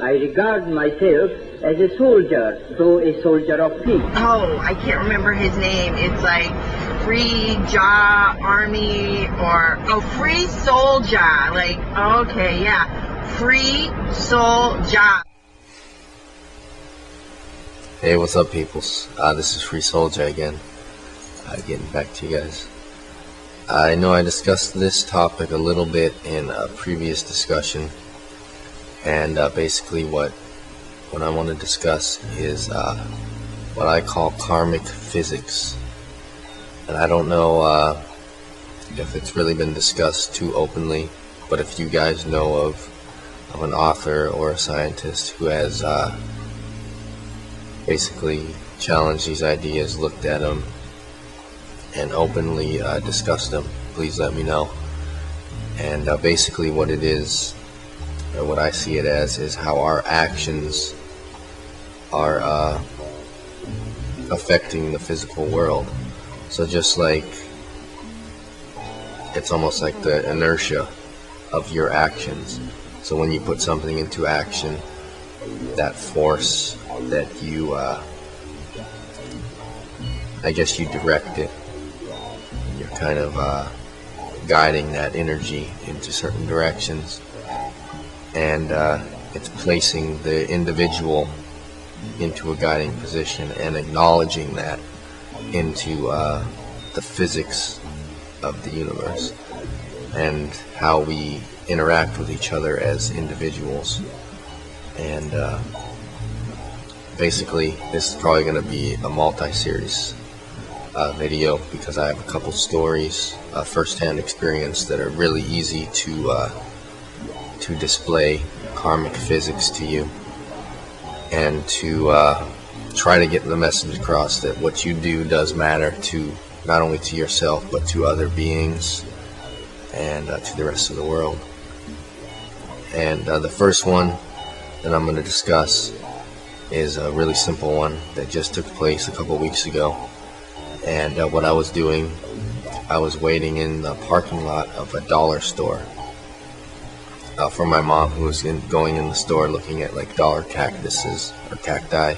I regard myself as a soldier, though a soldier of peace. Oh, I can't remember his name. It's like freesouljah army or freesouljah. Like, okay, yeah, freesouljah. Hey, what's up, peoples? This is freesouljah again. Getting back to you guys. I know I discussed this topic a little bit in a previous discussion, and basically what I want to discuss is what I call karmic physics. And I don't know if it's really been discussed too openly, but if you guys know of an author or a scientist who has basically challenged these ideas, looked at them, and openly discussed them, please let me know. And basically what it is, or what I see it as, is how our actions are affecting the physical world. So just like, it's almost like the inertia of your actions. So when you put something into action, that force that you, I guess you direct it. You're kind of guiding that energy into certain directions, and it's placing the individual into a guiding position and acknowledging that into the physics of the universe and how we interact with each other as individuals. And basically this is probably going to be a multi-series video, because I have a couple stories, first-hand experience, that are really easy to display karmic physics to you, and to try to get the message across that what you do does matter, to not only to yourself but to other beings and to the rest of the world. And the first one that I'm going to discuss is a really simple one that just took place a couple weeks ago. And what I was doing, I was waiting in the parking lot of a dollar store for my mom, who was going in the store looking at like dollar cactuses or cacti.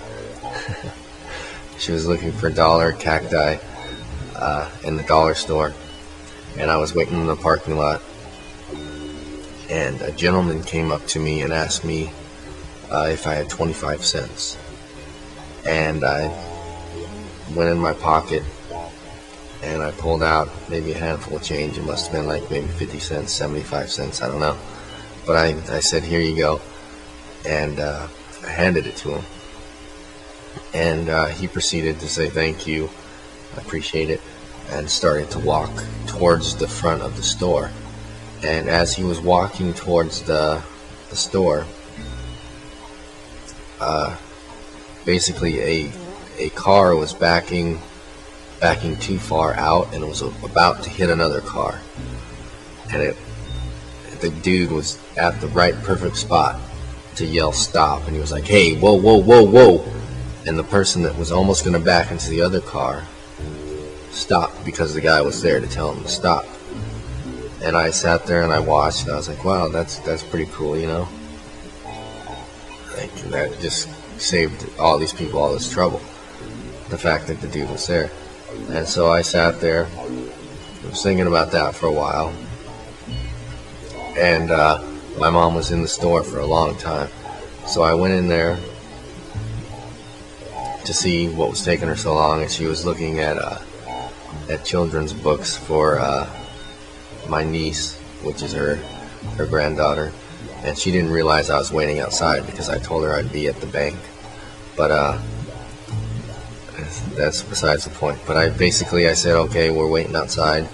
She was looking for dollar cacti in the dollar store, and I was waiting in the parking lot, and a gentleman came up to me and asked me if I had 25 cents. And I went in my pocket and I pulled out maybe a handful of change. It must have been like maybe 50 cents, 75 cents, I don't know. But I said, here you go. And I handed it to him. And he proceeded to say thank you, I appreciate it, and started to walk towards the front of the store. And as he was walking towards the store, basically a car was backing too far out, and it was about to hit another car, and the dude was at the right perfect spot to yell stop, and he was like, hey, whoa, whoa, whoa, whoa. And the person that was almost going to back into the other car stopped, because the guy was there to tell him to stop. And I sat there and I watched, and I was like, wow, that's pretty cool, you know, like, that just saved all these people all this trouble, the fact that the dude was there. And so I sat there, I was thinking about that for a while, and my mom was in the store for a long time, so I went in there to see what was taking her so long, and she was looking at children's books for my niece, which is her granddaughter, and she didn't realize I was waiting outside because I told her I'd be at the bank. But that's besides the point. But I said, okay, we're waiting outside.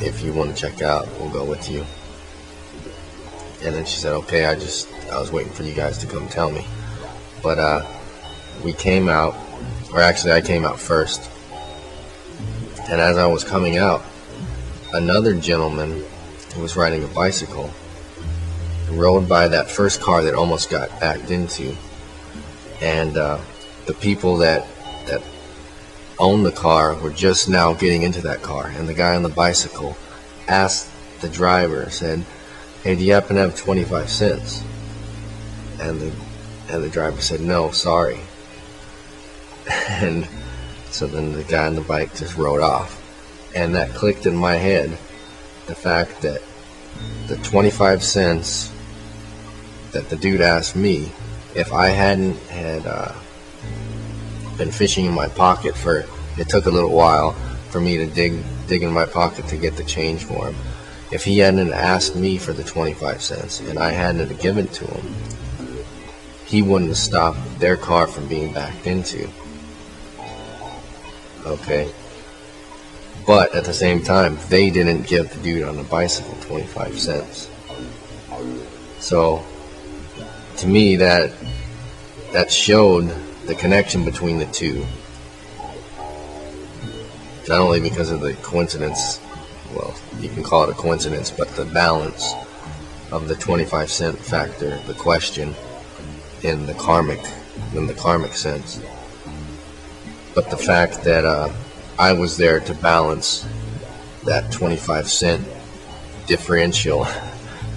If you want to check out, we'll go with you. And then she said, okay, I was waiting for you guys to come tell me. But we came out, or actually I came out first. And as I was coming out, another gentleman who was riding a bicycle rode by that first car that almost got backed into. And the people that owned the car were just now getting into that car, and the guy on the bicycle asked the driver, said, hey, do you happen to have 25 cents? And the driver said, "No, sorry." And so then the guy on the bike just rode off. And that clicked in my head, the fact that the 25 cents that the dude asked me, if I hadn't had been fishing in my pocket for, it took a little while for me to dig in my pocket to get the change for him. If he hadn't asked me for the 25 cents and I hadn't given it to him, he wouldn't have stopped their car from being backed into. Okay? But at the same time, they didn't give the dude on the bicycle 25 cents. So, to me, that showed the connection between the two. Not only because of the coincidence, well, you can call it a coincidence, but the balance of the 25 cent factor, the question, in the karmic sense. But the fact that I was there to balance that 25 cent differential,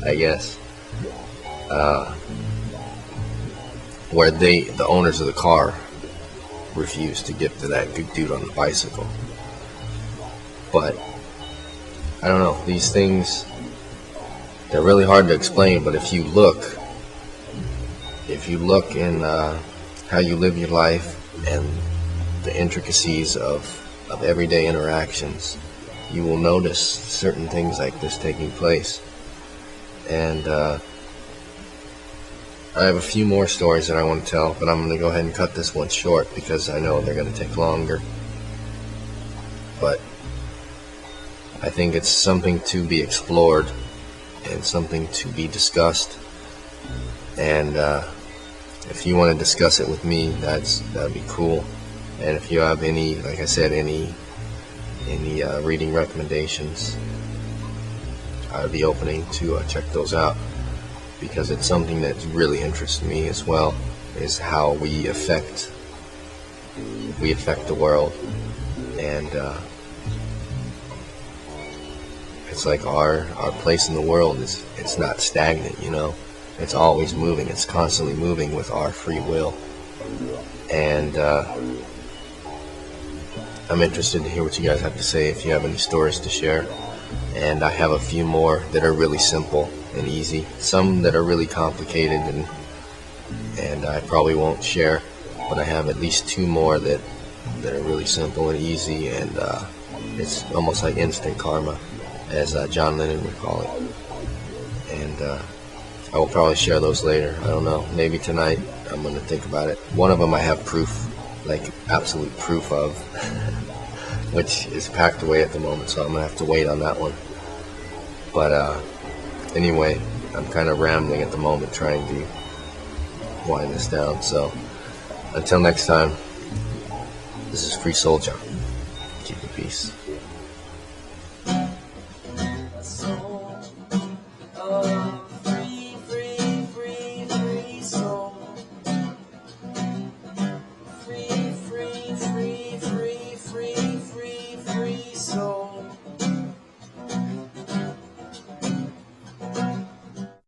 I guess, where the owners of the car refused to give to that dude on the bicycle. But I don't know, these things, they're really hard to explain, but if you look in how you live your life and the intricacies of everyday interactions, you will notice certain things like this taking place. And I have a few more stories that I want to tell, but I'm going to go ahead and cut this one short because I know they're going to take longer. But I think it's something to be explored and something to be discussed. And if you want to discuss it with me, that'd be cool. And if you have any, like I said, any reading recommendations, I'd be opening to check those out, because it's something that really interests me as well, is how we affect the world. And it's like our place in the world it's not stagnant, you know. It's always moving. It's constantly moving with our free will. And I'm interested to hear what you guys have to say, if you have any stories to share. And I have a few more that are really simple and easy. Some that are really complicated and I probably won't share. But I have at least 2 more that are really simple and easy, and it's almost like instant karma, as John Lennon would call it. And I will probably share those later. I don't know, maybe tonight. I'm going to think about it. One of them I have proof, like absolute proof of, which is packed away at the moment, so I'm going to have to wait on that one. But anyway, I'm kind of rambling at the moment, trying to wind this down. So until next time, this is Free Soul John. Keep the peace.